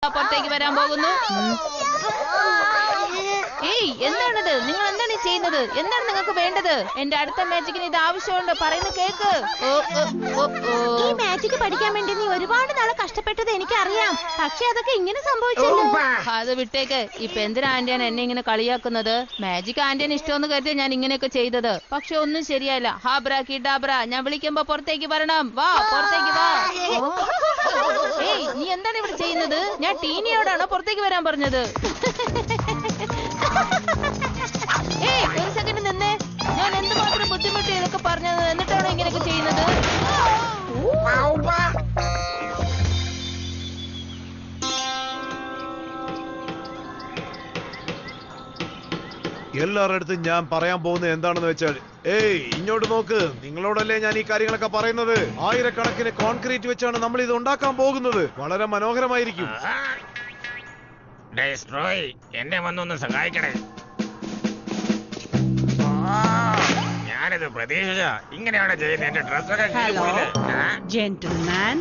പുറത്തേക്ക് വരാൻ പോകുന്നു. ഏയ്, എന്താണിത്? നിങ്ങൾ എന്താണ് ചെയ്യുന്നത്? എന്താണ് നിങ്ങൾക്ക് വേണ്ടത്? എന്റെ അടുത്ത മാജിക്കിന് ഇത് ആവശ്യമുണ്ട്. പറയുന്ന കേക്ക്. ഈ മാജിക് പഠിക്കാൻ വേണ്ടി നീ ഒരുപാട് നാളെ കഷ്ടപ്പെട്ടത് എനിക്കറിയാം. പക്ഷെ അതൊക്കെ ഇങ്ങനെ സംഭവിച്ചല്ലോ. അത് വിട്ടേക്ക്. ഇപ്പൊ എന്തിനാ ആന്റിയാണ് എന്നെ ഇങ്ങനെ കളിയാക്കുന്നത്? മാജിക് ആന്റിയാണ് ഇഷ്ടമെന്ന് കരുതി ഞാൻ ഇങ്ങനെയൊക്കെ ചെയ്തത്. പക്ഷെ ഒന്നും ശരിയല്ല. ഹാബ്ര കിഡാബ്ര, ഞാൻ വിളിക്കുമ്പോ പുറത്തേക്ക് വരണം. വാ, പുറത്തേക്ക് വാ. ഏയ്, നീ എന്താണ് ഇവിടെ ചെയ്യുന്നത്? ഞാൻ ടീനിയോടാണോ പുറത്തേക്ക് വരാൻ പറഞ്ഞത്? ഏയ്, ഒരു സെക്കൻഡ് നിന്നേ. ഞാൻ എന്തുമാത്രം ബുദ്ധിമുട്ടി ഇതൊക്കെ പറഞ്ഞത്, എന്നിട്ടാണോ ഇങ്ങനെയൊക്കെ ചെയ്യുന്നത്? എല്ലാവരുടെ അടുത്തും ഞാൻ പറയാൻ പോകുന്നത് എന്താണെന്ന് വെച്ചാൽ, ഏയ് ഇങ്ങോട്ട് നോക്ക്. നിങ്ങളോടല്ലേ ഞാൻ ഈ കാര്യങ്ങളൊക്കെ പറയുന്നത്. ആയിരക്കണക്കിന് കോൺക്രീറ്റ് വെച്ചാണ് നമ്മൾ ഇത് ഉണ്ടാക്കാൻ പോകുന്നത്. വളരെ മനോഹരമായിരിക്കും. എന്നെ വന്നൊന്ന് സഹായിക്കണേ. ഞാനിത് പ്രതീക്ഷിച്ച ഇങ്ങനെയാണ് ചെയ്യുന്നത്. എന്റെ ഡ്രസ്സൊക്കെ ജെന്റിൽമാൻ,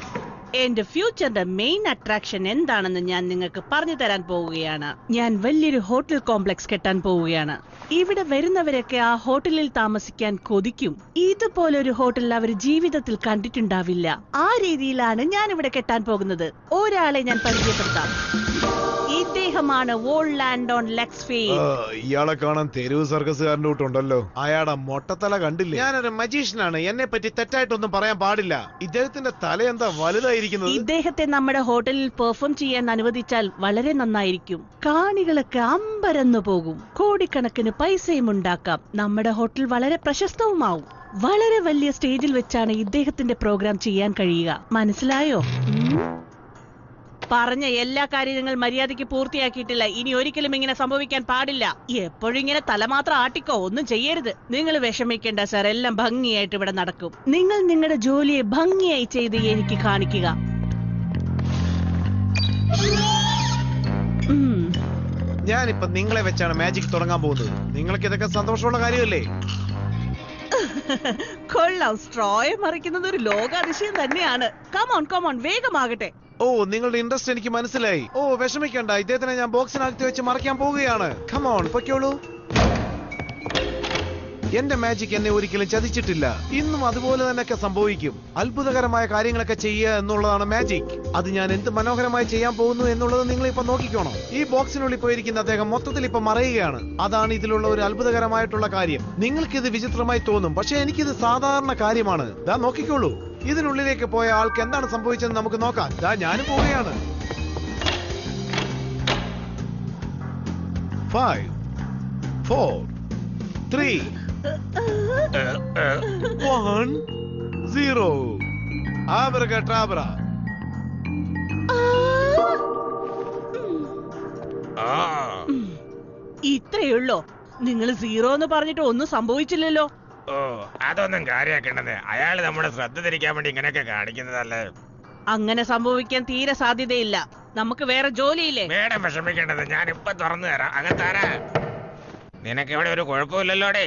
എന്റെ ഫ്യൂച്ചറിന്റെ മെയിൻ അട്രാക്ഷൻ എന്താണെന്ന് ഞാൻ നിങ്ങൾക്ക് പറഞ്ഞു തരാൻ പോവുകയാണ്. ഞാൻ വലിയൊരു ഹോട്ടൽ കോംപ്ലക്സ് കെട്ടാൻ പോവുകയാണ്. ഇവിടെ വരുന്നവരൊക്കെ ആ ഹോട്ടലിൽ താമസിക്കാൻ കൊതിക്കും. ഇതുപോലൊരു ഹോട്ടൽ അവർ ജീവിതത്തിൽ കണ്ടിട്ടുണ്ടാവില്ല. ആ രീതിയിലാണ് ഞാൻ ഇവിടെ കെട്ടാൻ പോകുന്നത്. ഒരാളെ ഞാൻ പരിചയപ്പെടുത്താം. ഇദ്ദേഹമാണ് ഓൾഡ് ലാൻഡ് ഓൺ ലെക്സ്ഫീൽഡ്. ഇയാളെ കാണാൻ തെരുവ് സർക്കസുകാരന്റെ കൂട്ടുണ്ടല്ലോ. അയാളുടെ മൊട്ടത്തല കണ്ടില്ലേ? ഞാനൊരു മജീഷ്യനാണ്. എന്നെ പറ്റി തെറ്റായിട്ടൊന്നും പറയാൻ പാടില്ല. ഇദ്ദേഹത്തിന്റെ തല എന്താ വലുതായിരിക്കുന്നത്? ഇദ്ദേഹത്തെ നമ്മുടെ ഹോട്ടലിൽ പെർഫോം ചെയ്യാൻ അനുവദിച്ചാൽ വളരെ നന്നായിരിക്കും. കാണികളൊക്കെ അമ്പരന്നു പോകും. കോടിക്കണക്കിന് പൈസയും ഉണ്ടാക്കാം. നമ്മുടെ ഹോട്ടൽ വളരെ പ്രശസ്തവുമാവും. വളരെ വലിയ സ്റ്റേജിൽ വെച്ചാണ് ഇദ്ദേഹത്തിന്റെ പ്രോഗ്രാം ചെയ്യാൻ കഴിയുക. മനസ്സിലായോ? പറഞ്ഞ എല്ലാ കാര്യങ്ങൾ മര്യാദയ്ക്ക് പൂർത്തിയാക്കിയിട്ടില്ല. ഇനി ഒരിക്കലും ഇങ്ങനെ സംഭവിക്കാൻ പാടില്ല. എപ്പോഴും ഇങ്ങനെ തല മാത്രം ആട്ടിക്കോ, ഒന്നും ചെയ്യരുത്. നിങ്ങൾ വിഷമിക്കേണ്ട സാർ, എല്ലാം ഭംഗിയായിട്ട് ഇവിടെ നടക്കും. നിങ്ങൾ നിങ്ങളുടെ ജോലിയെ ഭംഗിയായി ചെയ്ത് എനിക്ക് കാണിക്കുക. ഞാനിപ്പോ നിങ്ങളെ വെച്ചാണ് മാജിക് തുടങ്ങാൻ പോകുന്നത്. നിങ്ങൾക്ക് ഇതൊക്കെ സന്തോഷമുള്ള കാര്യമല്ലേ? കൊള്ളാം. സ്ട്രോയെ മറിക്കുന്നത് ഒരു ലോകാതിശയം തന്നെയാണ്. Come on come on, വേഗമാകട്ടെ. ഓ, നിങ്ങളുടെ ഇൻട്രസ്റ്റ് എനിക്ക് മനസ്സിലായി. ഓ, വിഷമിക്കണ്ട. ഇദ്ദേഹത്തിനെ ഞാൻ ബോക്സിനകത്ത് വെച്ച് മറിക്കാൻ പോവുകയാണ്. കമോൺ, പൊയ്ക്കോളൂ. എന്റെ മാജിക് എന്നെ ഒരിക്കലും ചതിച്ചിട്ടില്ല. ഇന്നും അതുപോലെ തന്നെയൊക്കെ സംഭവിക്കും. അത്ഭുതകരമായ കാര്യങ്ങളൊക്കെ ചെയ്യുക എന്നുള്ളതാണ് മാജിക്. അത് ഞാൻ എന്ത് മനോഹരമായി ചെയ്യാൻ പോകുന്നു എന്നുള്ളത് നിങ്ങൾ ഇപ്പൊ നോക്കിക്കോണം. ഈ ബോക്സിനുള്ളിൽ പോയിരിക്കുന്ന അദ്ദേഹം മൊത്തത്തിൽ ഇപ്പൊ മറയുകയാണ്. അതാണ് ഇതിലുള്ള ഒരു അത്ഭുതകരമായിട്ടുള്ള കാര്യം. നിങ്ങൾക്കിത് വിചിത്രമായി തോന്നും, പക്ഷെ എനിക്കിത് സാധാരണ കാര്യമാണ്. ദാ നോക്കിക്കോളൂ. ഇതിനുള്ളിലേക്ക് പോയ ആൾക്ക് എന്താണ് സംഭവിച്ചതെന്ന് നമുക്ക് നോക്കാം. ദാ ഞാനും പോവുകയാണ്. 5 4 3 1 0. ആബ്രകടാബ്ര. ഇത്രയുള്ളോ? നിങ്ങൾ 0 എന്ന് പറഞ്ഞിട്ട് ഒന്നും സംഭവിച്ചില്ലല്ലോ. ഓ, അതൊന്നും കാര്യാക്കേണ്ടത്. അയാള് നമ്മുടെ ശ്രദ്ധ തിരിക്കാൻ വേണ്ടി ഇങ്ങനെയൊക്കെ കാണിക്കുന്നതല്ലേ. അങ്ങനെ സംഭവിക്കാൻ തീരെ സാധ്യതയില്ല. നമുക്ക് വേറെ ജോലിയില്ലേ? മേഡം വിഷമിക്കേണ്ടത്. ഞാൻ ഇപ്പൊ തുറന്നു തരാം. അകത്താരാ? നിനക്ക് ഇവിടെ ഒരു കുഴപ്പമില്ലല്ലോടെ.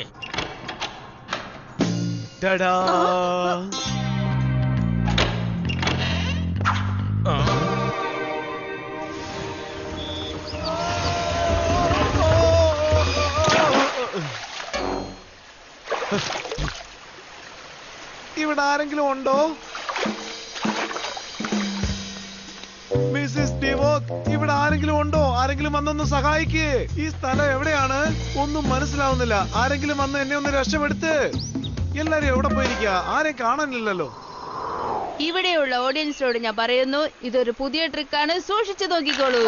ഇവിടെ ആരെങ്കിലും ഉണ്ടോ? മിസ്സിസ് ഡിവോക്, ഇവിടെ ആരെങ്കിലും ഉണ്ടോ? ആരെങ്കിലും വന്നൊന്ന് സഹായിക്കേ. ഈ സ്ഥലം എവിടെയാണ്? ഒന്നും മനസ്സിലാവുന്നില്ല. ആരെങ്കിലും വന്ന് എന്നെ ഒന്ന് രക്ഷപ്പെടുത്ത്. എല്ലാരും എവിടെ പോയിരിക്കുക? ആരെയും കാണാനില്ലല്ലോ. ഇവിടെയുള്ള ഓഡിയൻസിനോട് ഞാൻ പറയുന്നു, ഇതൊരു പുതിയ ട്രിക്കാണ്. സൂക്ഷിച്ചു നോക്കിക്കോളൂ.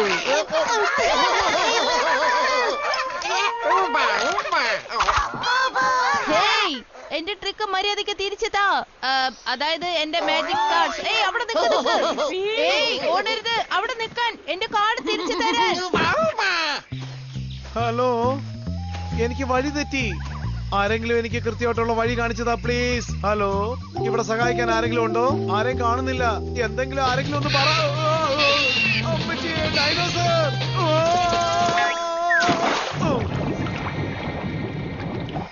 ഹേയ്, എന്റെ ട്രിക്ക് മര്യാദയ്ക്ക് തിരിച്ചെത്താ. അതായത് എന്റെ മാജിക് കാർഡ്. ഏയ്, അവിടെ നിൽക്ക്. ഏയ്, ഓടരുത്. അവിടെ നിൽക്കാൻ. എന്റെ കാർഡ് തിരിച്ചു തരാൻ. ഹലോ, എനിക്ക് വഴി തെറ്റി. ആരെങ്കിലും എനിക്ക് കൃത്യമായിട്ടുള്ള വഴി കാണിച്ചതാ പ്ലീസ്. ഹലോ, ഇവിടെ സഹായിക്കാൻ ആരെങ്കിലും ഉണ്ടോ? ആരെയും കാണുന്നില്ല. എന്തെങ്കിലും ആരെങ്കിലും ഒന്ന് പറ. ഡൈനോസർ.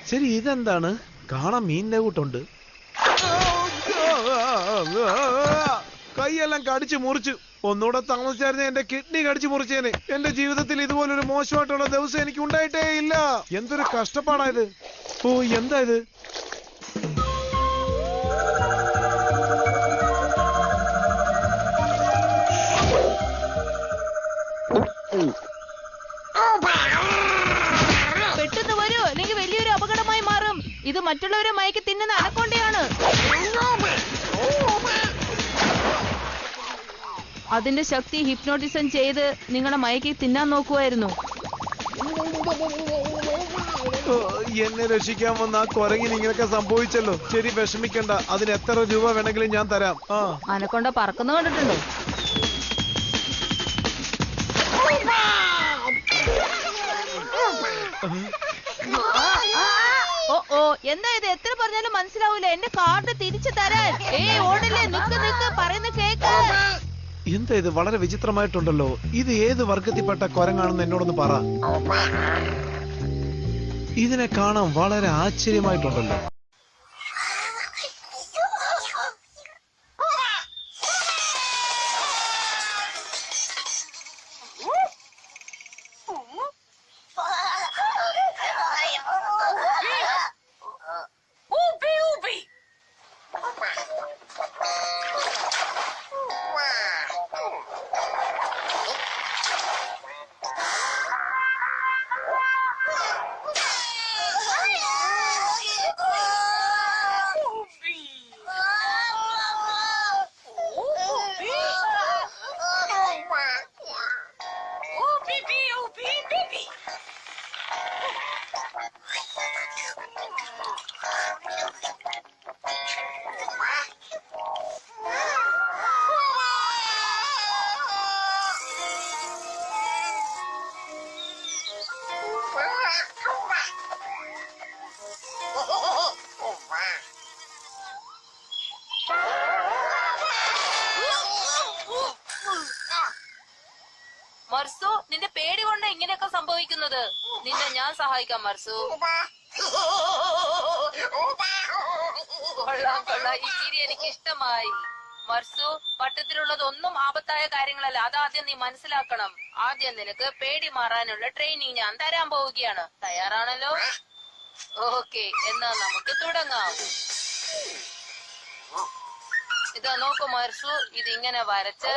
ശരി, ഇതെന്താണ്? കാണാൻ മീനിന്റെ കൂട്ടുണ്ട്. കൈയെല്ലാം കടിച്ചു മുറിച്ചു. ഒന്നുകൂടെ താമസിച്ചായിരുന്നു എന്റെ കിഡ്നി കടിച്ചു മുറിച്ചേനെ. എന്റെ ജീവിതത്തിൽ ഇതുപോലൊരു മോശമായിട്ടുള്ള ദിവസം എനിക്ക് ഉണ്ടായിട്ടേ ഇല്ല. എന്തൊരു കഷ്ടപ്പാടായത്. ഓ എന്താ ഇത്? പെട്ടെന്ന് വരൂ, അല്ലെങ്കിൽ വലിയൊരു അപകടമായി മാറും. ഇത് മറ്റുള്ളവരെ മയക്കി തിന്നുന്ന അനക്കൊണ്ടയാണ്. അതിന്റെ ശക്തി ഹിപ്നോട്ടിസം ചെയ്ത് നിങ്ങളെ മയക്കി തിന്നാൻ നോക്കുമായിരുന്നു. എന്നെ രക്ഷിക്കാൻ വന്ന ആ കുരങ്ങിന് ഇങ്ങനെയൊക്കെ സംഭവിച്ചല്ലോ. ശരി, വിഷമിക്കണ്ട. അതിന് എത്ര രൂപ വേണമെങ്കിലും ഞാൻ തരാം. അനക്കൊണ്ട പറക്കുന്ന കണ്ടിട്ടുണ്ടോ? ഓ എന്താ ഇത്? എത്ര പറഞ്ഞാലും മനസ്സിലാവൂല. എന്റെ കാർഡ് തിരിച്ചു തരാൻ. ഓടില്ലേ, നിക്ക് നിക്ക്, പറയുന്ന കേക്ക്. എന്താ ഇത്? വളരെ വിചിത്രമായിട്ടുണ്ടല്ലോ. ഇത് ഏത് വർഗത്തിൽപ്പെട്ട കുരങ്ങാണെന്ന് എന്നോടൊന്ന് പറ. ഇതിനെ കാണാൻ വളരെ ആശ്ചര്യമായിട്ടുണ്ടല്ലോ. മർസു, നിന്റെ പേടി കൊണ്ട് ഇങ്ങനെയൊക്കെ സംഭവിക്കുന്നത്. നിന്നെ ഞാൻ സഹായിക്കാം മർസു. കൊള്ളാം കൊള്ളാം, ഈ ചിരി എനിക്ക് ഇഷ്ടമായി. മർസു, പട്ടത്തിലുള്ളതൊന്നും ആപത്തായ കാര്യങ്ങളല്ല. അതാദ്യം നീ മനസ്സിലാക്കണം. ആദ്യം നിനക്ക് പേടി മാറാനുള്ള ട്രെയിനിങ് ഞാൻ തരാൻ പോവുകയാണ്. തയ്യാറാണല്ലോ? ഓക്കെ, എന്നാ നമുക്ക് തുടങ്ങാം. ഇതാ നോക്കൂ മർസു, ഇതിങ്ങനെ വരച്ച്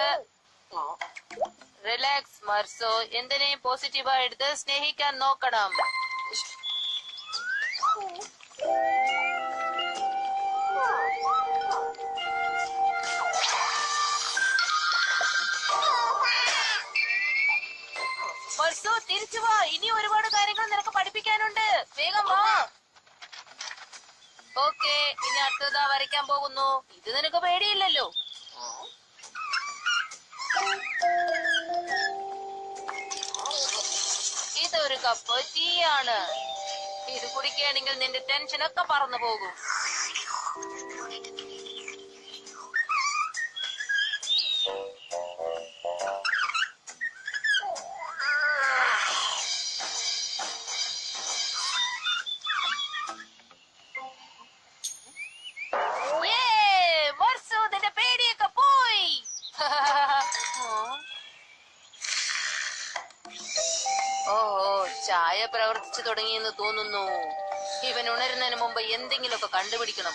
റിലാക്സ് മർസു. എന്തിനേയും പോസിറ്റീവായി എടുത്ത് സ്നേഹിക്കാൻ നോക്കണം. മർസു, തിരിച്ചു വാ. ഇനി ഒരുപാട് കാര്യങ്ങൾ നിനക്ക് പഠിപ്പിക്കാനുണ്ട്. വേഗം വാ. ഓക്കെ, ഇനി അടുത്തതാ വരയ്ക്കാൻ പോകുന്നു. ഇത് നിനക്ക് പേടിയില്ലല്ലോ. ഇതൊരു കപ്പ് ടീ ആണ്. ഇത് കുടിക്കുകയാണെങ്കിൽ നിന്റെ ടെൻഷനൊക്കെ പറന്നു പോകും. മർസു, നിന്റെ പേടിയൊക്കെ പോയി. ഓഹോ, ചായ പ്രവർത്തിച്ചു തുടങ്ങിയെന്ന് തോന്നുന്നു. ഇവൻ ഉണരുന്നതിന് മുമ്പ് എന്തെങ്കിലുമൊക്കെ കണ്ടുപിടിക്കണം.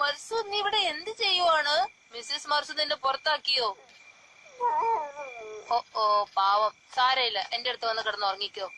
മർസൂദ്, നീ ഇവിടെ എന്ത് ചെയ്യുവാണ്? മിസ്സിസ് മർസൂദ് എന്നെ പുറത്താക്കിയോ? ഓ പാവം. സാരയില്ല, എന്റെ അടുത്ത് വന്ന് കിടന്ന് ഉറങ്ങിക്കോ.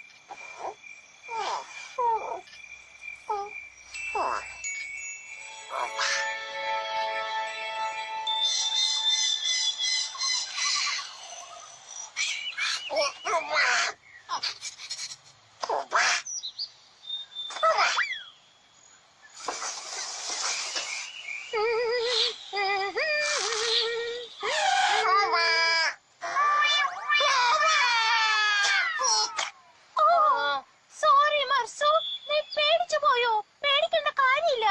സോറി മർസു, നീ പേടിച്ചു പോയോ? പേടിക്കേണ്ട കാര്യമില്ല.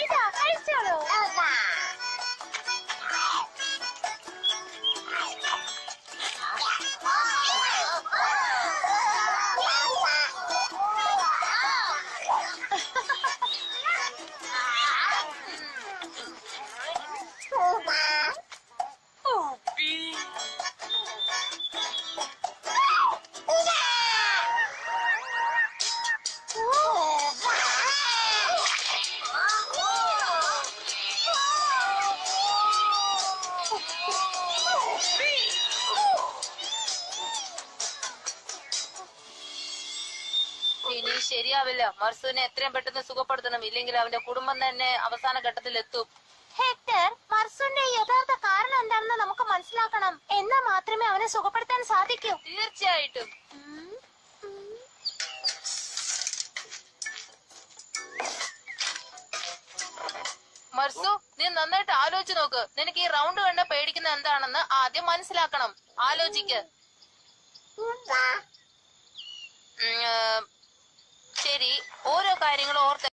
ഇതാ കഴിച്ചോളൂ. ഇനി ശരിയാവില്ല. മർസൂനെ എത്രയും പെട്ടെന്ന് സുഖപ്പെടുത്തണം, ഇല്ലെങ്കിൽ അവന്റെ കുടുംബം തന്നെ അവസാന ഘട്ടത്തിൽ എത്തും. ഹെക്ടർ, മർസൂന്റെ യഥാർത്ഥ കാരണം എന്താണെന്ന് നമുക്ക് മനസ്സിലാക്കണം. എന്നാൽ മാത്രമേ അവനെ സുഖപ്പെടുത്താൻ സാധിക്കൂ. തീർച്ചയായിട്ടും. മർസു, നീ നന്നായിട്ട് ആലോചിച്ച് നോക്ക്. നിനക്ക് ഈ റൗണ്ട് കണ്ട പേടിക്കുന്ന എന്താണെന്ന് ആദ്യം മനസ്സിലാക്കണം. ആലോചിക്ക്. ശരി, ഓരോ കാര്യങ്ങളും ഓർത്ത്